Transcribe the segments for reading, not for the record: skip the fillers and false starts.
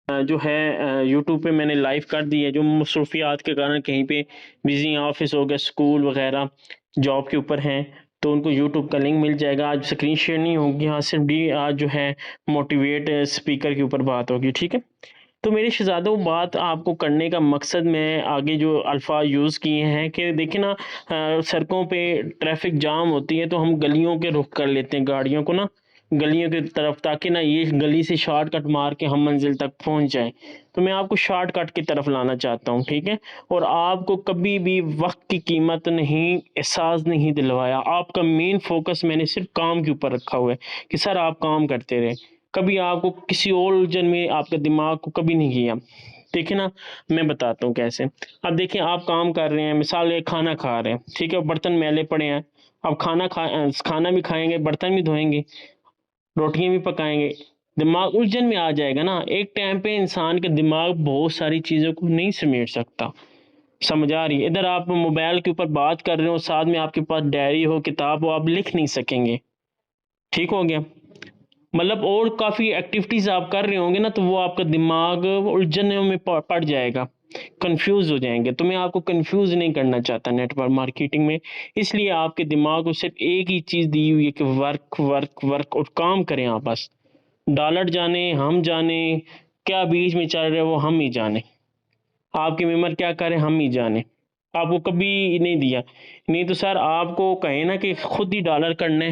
جو ہے یوٹیوب پہ میں نے لائیو کر دی ہے، جو مصروفیات کے کارن کہیں پہ بزی آفس ہو گیا، اسکول وغیرہ جاب کے اوپر ہیں، تو ان کو یوٹیوب کا لنک مل جائے گا۔ آج اسکرین شیئر نہیں ہوگی، ہاں صرف آج جو ہے موٹیویٹ اسپیکر کے اوپر بات ہوگی، ٹھیک ہے۔ تو میرے شہزادوں، بات آپ کو کرنے کا مقصد میں آگے جو الفاظ یوز کیے ہیں کہ دیکھیں نا، سڑکوں پہ ٹریفک جام ہوتی ہے تو ہم گلیوں کے رخ کر لیتے ہیں گاڑیوں کو نا، گلیوں کی طرف، تاکہ نا یہ گلی سے شارٹ کٹ مار کے ہم منزل تک پہنچ جائیں۔ تو میں آپ کو شارٹ کٹ کی طرف لانا چاہتا ہوں، ٹھیک ہے، اور آپ کو کبھی بھی وقت کی قیمت نہیں احساس نہیں دلوایا۔ آپ کا مین فوکس میں نے صرف کام کے اوپر رکھا ہوا ہے کہ سر آپ کام کرتے رہے، کبھی آپ کو کسی اور الجھن میں آپ کے دماغ کو کبھی نہیں کیا۔ دیکھیں نا، میں بتاتا ہوں کیسے۔ اب دیکھیں، آپ کام کر رہے ہیں، مثال ایک کھانا کھا رہے ہیں، ٹھیک ہے، برتن میلے پڑے ہیں، اب کھانا بھی کھائیں گے، برتن بھی دھوئیں گے، روٹیاں بھی پکائیں گے، دماغ الجھن میں آ جائے گا نا۔ ایک ٹائم پہ انسان کے دماغ بہت ساری چیزوں کو نہیں سمیٹ سکتا، سمجھ آ رہی ہے؟ ادھر آپ موبائل کے اوپر بات کر رہے ہو، ساتھ میں آپ کے پاس ڈائری ہو، کتاب ہو، آپ لکھ نہیں سکیں گے، ٹھیک ہو گیا؟ مطلب اور کافی ایکٹیویٹیز آپ کر رہے ہوں گے نا، تو وہ آپ کا دماغ الجھنوں میں پڑ جائے گا، کنفیوز ہو جائیں گے۔ تو میں آپ کو کنفیوز نہیں کرنا چاہتا نیٹ ورک مارکیٹنگ میں، اس لیے آپ کے دماغ کو صرف ایک ہی چیز دی ہوئی ہے کہ ورک ورک ورک، اور کام کریں آپ بس۔ ڈالر جانے، ہم جانے، کیا بیچ میں چل رہے وہ ہم ہی جانے، آپ کی ممبر کیا کرے ہم ہی جانے، آپ کو کبھی نہیں دیا۔ نہیں تو سر آپ کو کہیں نا کہ خود ہی ڈالر کرنے،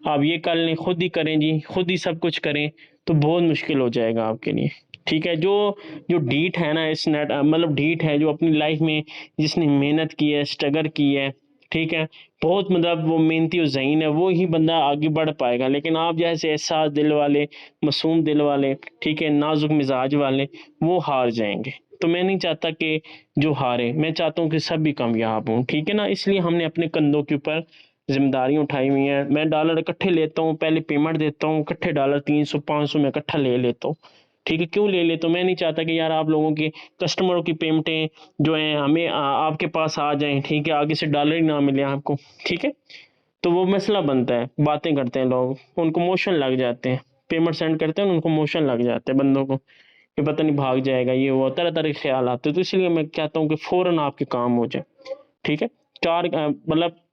آپ یہ کر لیں، خود ہی کریں جی، خود ہی سب کچھ کریں، تو بہت مشکل ہو جائے گا آپ کے لیے، ٹھیک ہے۔ جو ڈھیٹ ہے نا اس نیٹ، مطلب ڈھیٹ ہے جو اپنی لائف میں جس نے محنت کی ہے، اسٹرگل کی ہے، ٹھیک ہے، بہت مطلب وہ محنتی و ذہین ہے، وہی بندہ آگے بڑھ پائے گا۔ لیکن آپ جیسے احساس دل والے، معصوم دل والے، ٹھیک ہے، نازک مزاج والے، وہ ہار جائیں گے۔ تو میں نہیں چاہتا کہ جو ہارے، میں چاہتا ہوں کہ سب بھی کامیاب ہوں، ٹھیک ہے نا۔ اس لیے ہم نے اپنے کندھوں کے اوپر ذمہ داریاں اٹھائی ہوئی ہیں۔ میں ڈالر اکٹھے لیتا ہوں، پہلے پیمنٹ دیتا ہوں، اکٹھے ڈالر 300 500 میں اکٹھا لے لیتا ہوں، ٹھیک ہے۔ کیوں لے لیتا ہوں؟ میں نہیں چاہتا کہ یار آپ لوگوں کے کسٹمروں کی پیمنٹیں جو ہیں ہمیں آپ کے پاس آ جائیں، ٹھیک ہے، آگے سے ڈالر ہی نہ ملے آپ کو، ٹھیک ہے۔ تو وہ مسئلہ بنتا ہے، باتیں کرتے ہیں لوگ، ان کو موشن لگ جاتے ہیں، پیمنٹ سینڈ کرتے ہیں ان کو موشن لگ جاتے ہیں بندوں کو، کہ پتہ نہیں بھاگ جائے گا، یہ وہ طرح طرح کے خیال آتے ہیں۔ تو اس لیے میں کہتا ہوں کہ فوراً آپ کے کام ہو جائے، ٹھیک ہے۔ مطلب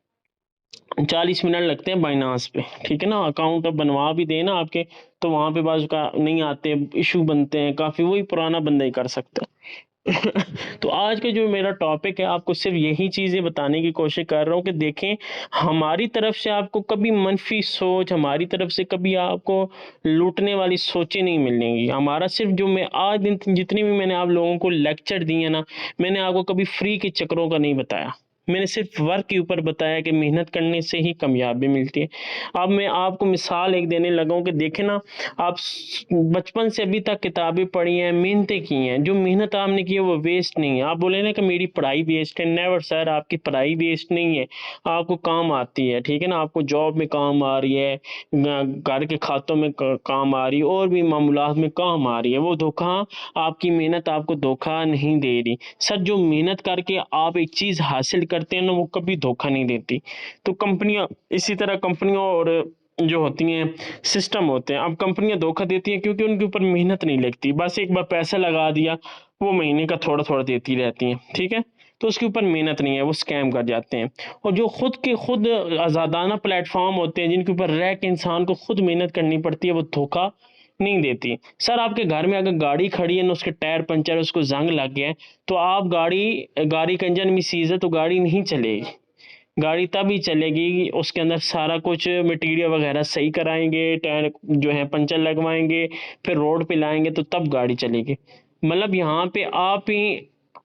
40 منٹ لگتے ہیں بائنانس پہ، ٹھیک ہے نا۔ اکاؤنٹ اب بنوا بھی دیں نا آپ کے، تو وہاں پہ بعض کا نہیں آتے، ایشو بنتے ہیں کافی، وہی پرانا بندہ ہی کر سکتا ہے۔ تو آج کا جو میرا ٹاپک ہے، آپ کو صرف یہی چیزیں بتانے کی کوشش کر رہا ہوں کہ دیکھیں، ہماری طرف سے آپ کو کبھی منفی سوچ، ہماری طرف سے کبھی آپ کو لوٹنے والی سوچیں نہیں ملیں گی۔ ہمارا صرف جو میں آج دن جتنی بھی میں نے آپ لوگوں کو لیکچر دیے نا، میں نے آپ کو کبھی فری کے چکروں کا نہیں بتایا، میں نے صرف ورک کے اوپر بتایا کہ محنت کرنے سے ہی کامیابی ملتی ہے۔ اب میں آپ کو مثال ایک دینے لگا ہوں کہ دیکھیں نا، آپ بچپن سے ابھی تک کتابیں پڑھی ہیں، محنتیں کی ہیں، جو محنت آپ نے کی ہے وہ ویسٹ نہیں ہے۔ آپ بولے نا کہ میری پڑھائی ویسٹ ہے، نیور سر، آپ کی پڑھائی ویسٹ نہیں ہے، آپ کو کام آتی ہے، ٹھیک ہے نا، آپ کو جاب میں کام آ رہی ہے، گھر کے کھاتوں میں کام آ رہی ہے، اور بھی معاملات میں کام آ رہی ہے۔ وہ دھوکہ، آپ کی محنت آپ کو دھوکہ نہیں دے رہی۔ سر جو محنت کر کے آپ ایک چیز حاصل کرتے ہیں نا، وہ کبھی دھوکہ نہیں دیتی۔ تو کمپنیاں اسی طرح، کمپنیوں اور جو ہوتی ہیں سسٹم ہوتے ہیں، اب کمپنیاں دھوکہ دیتی ہیں کیونکہ ان کے اوپر محنت نہیں لگتی، بس ایک بار پیسہ لگا دیا، وہ مہینے کا تھوڑا تھوڑا دیتی رہتی ہیں، ٹھیک ہے، تو اس کے اوپر محنت نہیں ہے، وہ اسکیم کر جاتے ہیں۔ اور جو خود آزادانہ پلیٹ فارم ہوتے ہیں، جن کے اوپر رہ کے انسان کو خود محنت کرنی پڑتی ہے، وہ دھوکہ نہیں دیتی۔ سر آپ کے گھر میں اگر گاڑی کھڑی ہے نا، اس کے ٹائر پنچر، اس کو زنگ لگ گیا ہے، تو آپ گاڑی کا انجن میں سیز ہے تو گاڑی نہیں چلے گی۔ گاڑی تب ہی چلے گی، اس کے اندر سارا کچھ مٹیریل وغیرہ صحیح کرائیں گے، ٹائر جو ہے پنچر لگوائیں گے، پھر روڈ پہ لائیں گے، تو تب گاڑی چلے گی۔ مطلب یہاں پہ آپ ہی،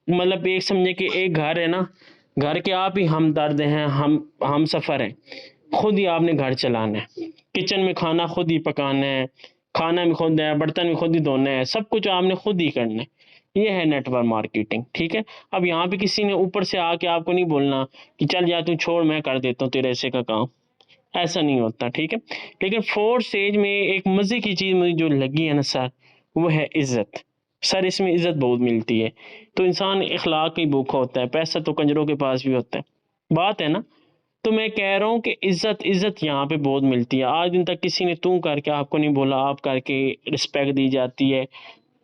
مطلب ایک سمجھے کہ ایک گھر ہے نا، گھر کے آپ ہی ہمدرد ہیں، ہم سفر ہیں، خود ہی آپ نے گھر چلانا ہے، کچن میں کھانا خود ہی پکانا ہے، کھانا بھی خود ہے، برتن بھی خود ہی دھونا ہے، سب کچھ آپ نے خود ہی کرنا ہے۔ یہ ہے نیٹ ورک مارکیٹنگ، ٹھیک ہے۔ اب یہاں پہ کسی نے اوپر سے آ کے آپ کو نہیں بولنا کہ چل جا تو چھوڑ، میں کر دیتا ہوں تیرے ایسے کا کام، ایسا نہیں ہوتا، ٹھیک ہے۔ لیکن فورتھ اسٹیج میں ایک مزے کی چیز مجھے جو لگی ہے نا سر، وہ ہے عزت۔ سر اس میں عزت بہت ملتی ہے، تو انسان اخلاق کی بھوکا ہوتا ہے، پیسہ تو کنجروں کے پاس بھی ہوتا ہے، بات ہے نا۔ تو میں کہہ رہا ہوں کہ عزت یہاں پہ بہت ملتی ہے۔ آج دن تک کسی نے تو کر کے آپ کو نہیں بولا، آپ کر کے رسپیکٹ دی جاتی ہے،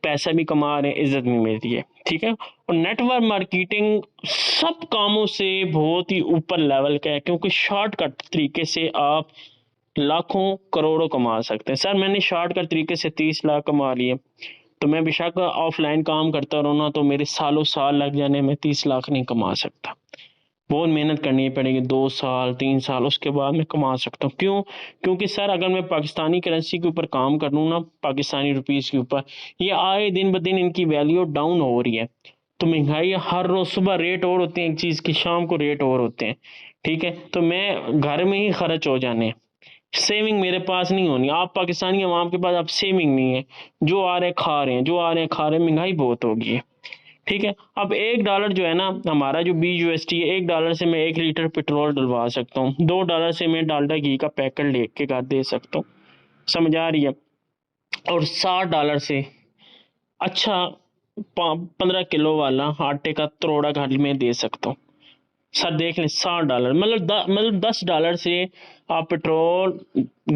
پیسہ بھی کما رہے ہیں، عزت بھی ملتی ہے، ٹھیک ہے. اور نیٹ ورک مارکیٹنگ سب کاموں سے بہت ہی اوپر لیول کا ہے، کیونکہ شارٹ کٹ طریقے سے آپ لاکھوں کروڑوں کما سکتے ہیں. سر میں نے شارٹ کٹ طریقے سے 30 لاکھ کما لیے، تو میں بے شک آف لائن کام کرتا رہوں نا تو میرے سالوں سال لگ جانے میں 30 لاکھ نہیں کما سکتا. بہت محنت کرنی پڑے گی، 2 سال 3 سال، اس کے بعد میں کما سکتا ہوں. کیوں؟ کیونکہ سر اگر میں پاکستانی کرنسی کے اوپر کام کروں نا، پاکستانی روپیز کے اوپر، یہ آئے دن بدن ان کی ویلیو ڈاؤن ہو رہی ہے. تو مہنگائی ہر روز، صبح ریٹ اور ہوتے ہیں ایک چیز کی، شام کو ریٹ اور ہوتے ہیں، ٹھیک ہے. تو میں گھر میں ہی خرچ ہو جانے ہیں، سیونگ میرے پاس نہیں ہونی. آپ پاکستانی عوام کے پاس اب سیونگ نہیں ہے، جو آ رہے ہیں کھا رہے ہیں، جو آ رہے ہیں کھا رہے ہیں. مہنگائی بہت ہوگی ہے، ٹھیک ہے. اب $1 جو ہے نا ہمارا جو BUSD ہے، $1 سے میں 1 لیٹر پیٹرول ڈلوا سکتا ہوں، $2 سے میں ڈالڈا گھی کا پیکٹ لے کے گھر دے سکتا ہوں، سمجھ آ رہی ہے. اور $60 سے اچھا 15 کلو والا آٹے کا تروڑا گھر میں دے سکتا ہوں. سر دیکھ لیں، $60 مطلب $10 سے آپ پیٹرول،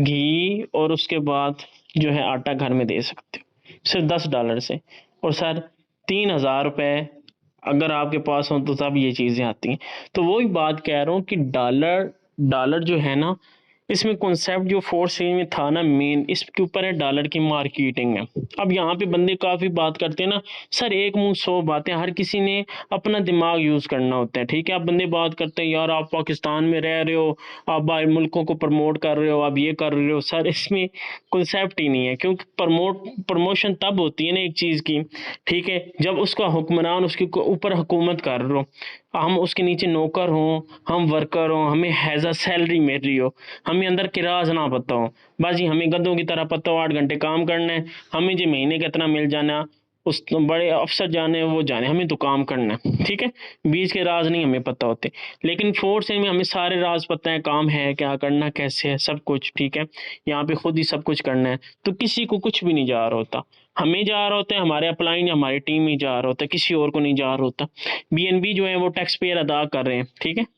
گھی اور اس کے بعد جو ہے آٹا گھر میں دے سکتے ہو، صرف $10 سے. اور سر 3,000 روپے اگر آپ کے پاس ہوں تو تب یہ چیزیں آتی ہیں. تو وہی بات کہہ رہا ہوں کہ ڈالر جو ہے نا، اس میں کنسیپٹ جو 4C میں تھا نا مین، اس کے اوپر ہے ڈالر کی مارکیٹنگ ہے. اب یہاں پہ بندے کافی بات کرتے ہیں نا سر، ایک منہ 100 باتیں، ہر کسی نے اپنا دماغ یوز کرنا ہوتا ہے، ٹھیک ہے. اب بندے بات کرتے ہیں یار آپ پاکستان میں رہ رہے ہو، آپ باہر ملکوں کو پروموٹ کر رہے ہو، آپ یہ کر رہے ہو. سر اس میں کنسیپٹ ہی نہیں ہے، کیونکہ پروموشن تب ہوتی ہے نا ایک چیز کی، ٹھیک ہے، جب اس کا حکمران اس کے اوپر حکومت کر رہے ہو، ہم اس کے نیچے نوکر ہوں، ہم ورکر ہوں، ہمیں ہیزا سیلری مل رہی ہو، ہمیں اندر کے راز نہ پتہ ہو. بازی ہمیں گدوں کی طرح پتہ ہو 8 گھنٹے کام کرنا ہے، ہمیں جو مہینے کا اتنا مل جانا، اس بڑے افسر جانے وہ جانے، ہمیں تو کام کرنا ہے، ٹھیک ہے. بیچ کے راز نہیں ہمیں پتہ ہوتے. لیکن 4C میں ہمیں سارے راز پتہ ہیں، کام ہے کیا کرنا کیسے ہے سب کچھ، ٹھیک ہے. یہاں پہ خود ہی سب کچھ کرنا ہے، تو کسی کو کچھ بھی نہیں جا رہا ہوتا. ہمیں جا رہا ہوتا ہے، ہمارے اپلائن ہماری ٹیم ہی جا رہا ہوتا ہے، کسی اور کو نہیں جا رہا ہوتا. BNB جو ہے وہ ٹیکس پیئر ادا کر رہے ہیں، ٹھیک ہے.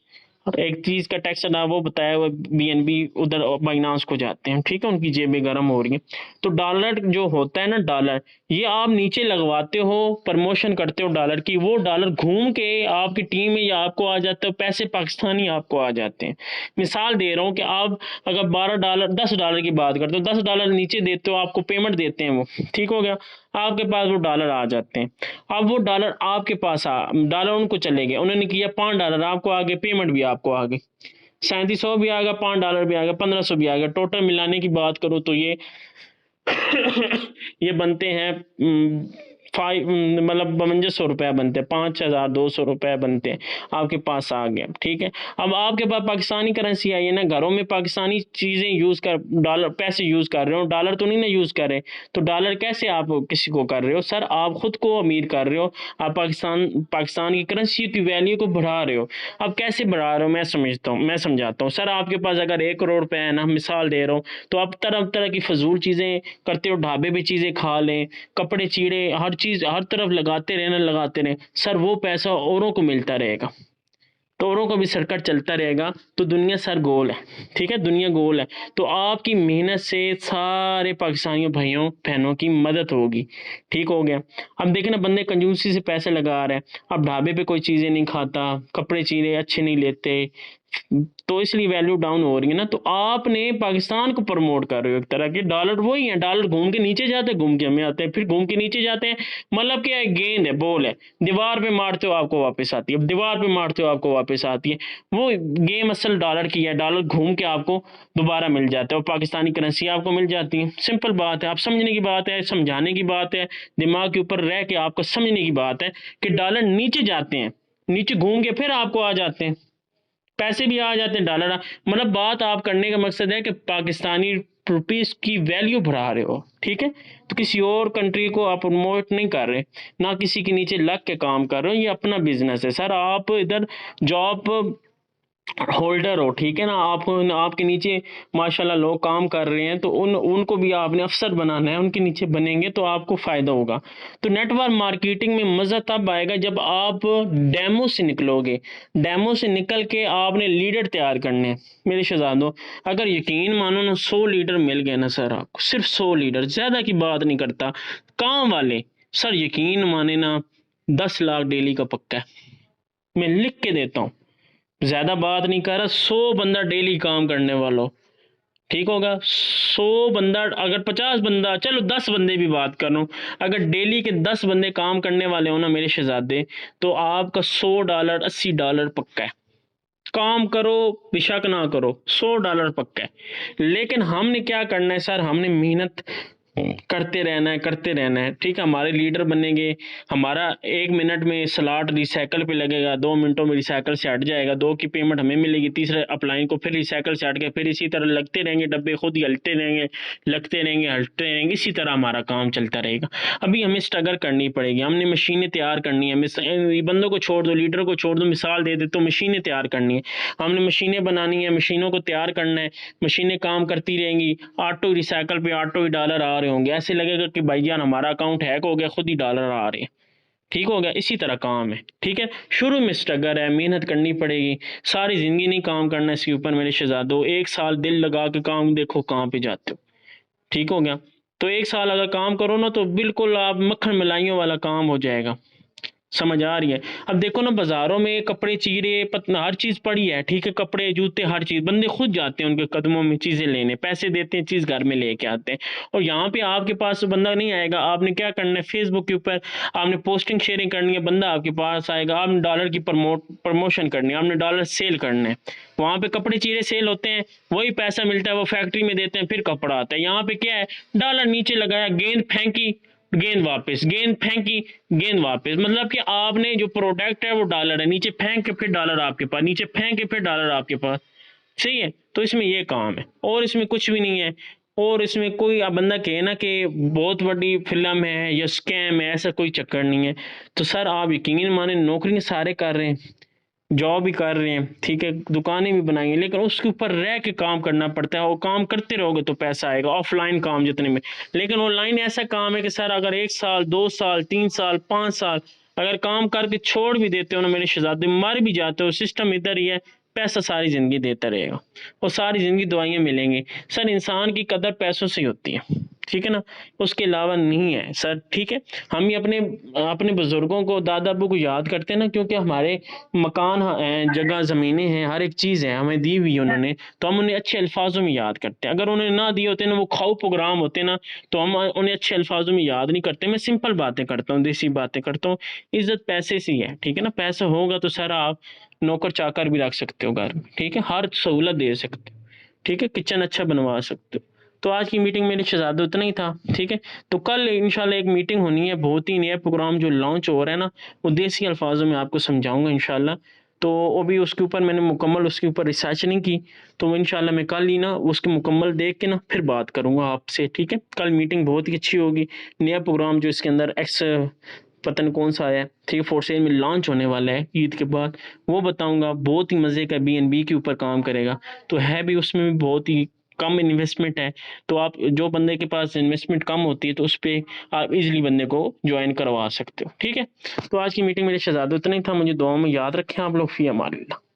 ایک چیز کا ٹیکس ادا وہ بتایا وہ BNB ادھر بائنانس کو جاتے ہیں، ٹھیک ہے، ان کی جیبیں گرم ہو رہی ہیں. تو ڈالر جو ہوتا ہے نا، ڈالر یہ آپ نیچے لگواتے ہو، پرموشن کرتے ہو ڈالر کی، وہ ڈالر گھوم کے آپ کی ٹیم میں یا آپ کو آ جاتا ہے، پیسے پاکستانی آپ کو آ جاتے ہیں. مثال دے رہا ہوں کہ آپ اگر $10 کی بات کرتے ہو، $10 نیچے دیتے ہو، آپ کو پیمنٹ دیتے ہیں وہ، ٹھیک ہو گیا، آپ کے پاس وہ ڈالر آ جاتے ہیں. اب وہ ڈالر آپ کے پاس ڈالر ان کو چلے گئے، انہوں نے کیا $5 آپ کو آگے، پیمنٹ بھی آپ کو آگے، 3700 بھی آ گیا، $5 بھی آ گیا، 1500 بھی آ گیا. ٹوٹل ملانے کی بات کرو تو یہ یہ بنتے ہیں مطلب 5200 روپے بنتے ہیں، 5200 روپے بنتے ہیں، آپ کے پاس آ گیا، ٹھیک ہے. اب آپ کے پاس پاکستانی کرنسی آئی ہے نا، گھروں میں پاکستانی چیزیں یوز کر، ڈالر پیسے یوز کر رہے ہو، ڈالر تو نہیں نا یوز کر رہے. تو ڈالر کیسے آپ کسی کو کر رہے ہو؟ سر آپ خود کو امیر کر رہے ہو، آپ پاکستان کی کرنسی کی ویلیو کو بڑھا رہے ہو. اب کیسے بڑھا رہے ہو میں سمجھاتا ہوں. سر آپ کے پاس اگر 1 کروڑ روپے ہے نا، مثال دے رہا ہوں، تو آپ طرح طرح کی فضول چیزیں کرتے ہو، ڈھابے پہ چیزیں کھا لیں، کپڑے چیڑے، ہر چیز ہر طرف لگاتے رہیں. سر وہ پیسہ اوروں کو ملتا رہے گا، تو اوروں کو بھی سرکٹ چلتا رہے گا. تو دنیا سر گول ہے، ٹھیک ہے، دنیا گول ہے. تو آپ کی محنت سے سارے پاکستانیوں بھائیوں بہنوں کی مدد ہوگی، ٹھیک ہو گیا. اب دیکھیں نا، بندے کنجوسی سے پیسے لگا رہے ہیں، اب ڈھابے پہ کوئی چیزیں نہیں کھاتا، کپڑے چیڑے اچھے نہیں لیتے، تو اس لیے ویلیو ڈاؤن ہو رہی ہے نا. تو آپ نے پاکستان کو پروموٹ کر رہے ہو. ایک طرح کے ڈالر وہی ہیں، ڈالر گھوم کے نیچے جاتے ہیں، گھوم کے ہمیں آتے ہیں، پھر گھوم کے نیچے جاتے ہیں. مطلب کیا ہے، گیند ہے، بال ہے، دیوار پہ مارتے ہو آپ کو واپس آتی ہے، اب دیوار پہ مارتے ہو آپ کو واپس آتی ہے. وہ گیم اصل ڈالر کی ہے، ڈالر گھوم کے آپ کو دوبارہ مل جاتا ہے، اور پاکستانی کرنسی آپ کو مل جاتی ہے. سمپل بات ہے، آپ سمجھنے کی بات ہے، سمجھانے کی بات ہے، دماغ کے اوپر رہ کے آپ کو سمجھنے کی بات ہے کہ ڈالر نیچے جاتے ہیں، نیچے گھوم کے پھر آپ کو آ جاتے ہیں، پیسے بھی آ جاتے ہیں ڈالر. مطلب بات آپ کرنے کا مقصد ہے کہ پاکستانی روپیز کی ویلیو بڑھا رہے ہو، ٹھیک ہے. تو کسی اور کنٹری کو آپ پروموٹ نہیں کر رہے، نہ کسی کے نیچے لگ کے کام کر رہے ہو، یہ اپنا بزنس ہے. سر آپ ادھر جاب ہولڈر ہو، ٹھیک ہے نا، آپ کے نیچے ماشاءاللہ لوگ کام کر رہے ہیں، تو ان کو بھی آپ نے افسر بنانا ہے، ان کے نیچے بنیں گے تو آپ کو فائدہ ہوگا. تو نیٹ ورک مارکیٹنگ میں مزہ تب آئے گا جب آپ ڈیمو سے نکلو گے. ڈیمو سے نکل کے آپ نے لیڈر تیار کرنے ہیں. میرے شہزادوں، اگر یقین مانو نا 100 لیڈر مل گئے نا سر، آپ کو صرف 100 لیڈر، زیادہ کی بات نہیں کرتا، کام والے سر یقین مانے نا 10 لاکھ ڈیلی کا پکا ہے، میں لکھ کے دیتا ہوں، زیادہ بات نہیں کر رہا، 100 بندہ ڈیلی کام کرنے والا ہو، ٹھیک ہوگا، 100 بندہ، اگر 50 بندہ، چلو 10 بندے بھی بات کر رہا ہوں، اگر ڈیلی کے 10 بندے کام کرنے والے ہوں نا میرے شہزادے، تو آپ کا $100 $80 پکا ہے، کام کرو بشک نہ کرو، $100 پکا ہے۔ لیکن ہم نے کیا کرنا ہے سر، ہم نے محنت کرتے رہنا ہے، ٹھیک ہے، ہمارے لیڈر بنیں گے، ہمارا 1 منٹ میں سلاٹ ریسائیکل پہ لگے گا، 2 منٹوں میں ریسائیکل سے ہٹ جائے گا، 2 کی پیمنٹ ہمیں ملے گی، تیسرے اپلائن کو پھر ریسائیکل سے ہٹ کے پھر اسی طرح لگتے رہیں گے، ڈبے خود ہی ہلتے رہیں گے، لگتے رہیں گے، ہلتے رہیں گے، اسی طرح ہمارا کام چلتا رہے گا۔ ابھی ہمیں اسٹرگل کرنی پڑے گی، ہم نے مشینیں تیار کرنی ہے، بندوں کو چھوڑ دو، لیڈر کو چھوڑ دو، مثال دے دے تو مشینیں تیار کرنی ہے، ہم نے مشینیں بنانی ہیں، مشینوں کو تیار کرنا ہے، مشینیں کام کرتی رہیں گی، آٹو ریسائیکل پہ آٹو ہی ڈالر آ رہے ہوں گے، ایسے لگے گا کہ بھائی جان ہمارا اکاؤنٹ ہیک ہو گیا، خود ہی ڈالر آ رہے ہیں، ٹھیک ہو گیا، اسی طرح کام ہے، ٹھیک ہے، شروع میں اسٹرگل ہے، محنت کرنی پڑے گی، ساری زندگی نہیں کام کرنا اس کے اوپر میرے شہزادوں، 1 سال دل لگا کے کام دیکھو کہاں پہ جاتے ہو، ٹھیک ہو گیا، تو 1 سال اگر کام کرو نا تو بالکل آپ مکھن ملائیوں والا کام ہو جائے گا، سمجھ آ رہی ہے؟ اب دیکھو نا بازاروں میں کپڑے چیرے ہر چیز پڑی ہے، ٹھیک ہے، کپڑے جوتے ہر چیز، بندے خود جاتے ہیں ان کے قدموں میں چیزیں لینے، پیسے دیتے ہیں، چیز گھر میں لے کے آتے ہیں، اور یہاں پہ آپ کے پاس بندہ نہیں آئے گا، آپ نے کیا کرنا ہے، فیس بک کے اوپر آپ نے پوسٹنگ شیئرنگ کرنی ہے، بندہ آپ کے پاس آئے گا، آپ نے ڈالر کی پروموشن کرنی ہے، آپ نے ڈالر سیل کرنا ہے، وہاں پہ کپڑے چیرے سیل ہوتے ہیں، وہی پیسہ ملتا ہے، وہ فیکٹری میں دیتے ہیں، پھر کپڑا آتا ہے، یہاں پہ کیا ہے، ڈالر نیچے لگایا، گیند پھینکی، گیند واپس، گیند پھینکی، گیند واپس، مطلب کہ آپ نے جو پروڈکٹ ہے وہ ڈالر ہے، نیچے پھینک کے پھر ڈالر آپ کے پاس، نیچے پھینک کے پھر ڈالر آپ کے پاس، صحیح ہے، تو اس میں یہ کام ہے، اور اس میں کچھ بھی نہیں ہے، اور اس میں کوئی بندہ کہے نا کہ بہت بڑی فلم ہے یا اسکیم ہے، ایسا کوئی چکر نہیں ہے، تو سر آپ یقین مانیں نوکریاں سارے کر رہے ہیں، جاب بھی کر رہے ہیں، ٹھیک ہے، دکانیں بھی بنائیں گے، لیکن اس کے اوپر رہ کے کام کرنا پڑتا ہے، اور کام کرتے رہو گے تو پیسہ آئے گا، آف لائن کام جتنے میں، لیکن آن لائن ایسا کام ہے کہ سر اگر 1 سال 2 سال 3 سال 5 سال اگر کام کر کے چھوڑ بھی دیتے ہو نا میرے شہزادے، مر بھی جاتے ہو، سسٹم ادھر ہی ہے، پیسہ ساری زندگی دیتا رہے گا، اور ساری زندگی دعائیاں ملیں گی، سر انسان کی قدر پیسوں سے ہی ہوتی ہے، ٹھیک ہے نا، اس کے علاوہ نہیں ہے سر، ٹھیک ہے، ہم ہی اپنے بزرگوں کو، دادا ابو کو یاد کرتے ہیں نا، کیونکہ ہمارے مکان ہیں، جگہ زمینیں ہیں، ہر ایک چیز ہے ہمیں دی ہوئی انہوں نے، تو ہم انہیں اچھے الفاظوں میں یاد کرتے ہیں، اگر انہیں نہ دیے ہوتے نا، وہ کھاؤ پروگرام ہوتے نا، تو ہم انہیں اچھے الفاظوں میں یاد نہیں کرتے، میں سمپل باتیں کرتا ہوں، دیسی باتیں کرتا ہوں، عزت پیسے سے ہی ہے، ٹھیک ہے نا، پیسہ ہوگا تو سر آپ نوکر چاکر بھی رکھ سکتے ہو گھر میں، ٹھیک ہے، ہر سہولت دے سکتے ہو، ٹھیک ہے، کچن اچھا بنوا سکتے ہو، تو آج کی میٹنگ میرے شہزادہ اتنا ہی تھا، ٹھیک ہے، تو کل انشاءاللہ ایک میٹنگ ہونی ہے، بہت ہی نیا پروگرام جو لانچ ہو رہا ہے نا، وہ دیسی الفاظوں میں آپ کو سمجھاؤں گا انشاءاللہ، تو وہ بھی اس کے اوپر میں نے مکمل اس کے اوپر ریسرچ نہیں کی، تو انشاءاللہ میں کل ہی نا اس کے مکمل دیکھ کے نا پھر بات کروں گا آپ سے، ٹھیک ہے، کل میٹنگ بہت ہی اچھی ہوگی، نیا پروگرام جو اس کے اندر پتہ نہیں کون سا آیا ہے، ٹھیک ہے، فورسین میں لانچ ہونے والا ہے عید کے بعد، وہ بتاؤں گا، بہت ہی مزے کا BNB کے اوپر کام کرے گا، تو ہے بھی اس میں بھی بہت ہی کم انویسٹمنٹ ہے، تو آپ جو بندے کے پاس انویسٹمنٹ کم ہوتی ہے تو اس پہ آپ ایزیلی بندے کو جوائن کروا سکتے ہو، ٹھیک ہے، تو آج کی میٹنگ میرے شہزادہ اتنا ہی تھا، مجھے دعاؤں میں یاد رکھیں آپ لوگ، فی امان اللہ۔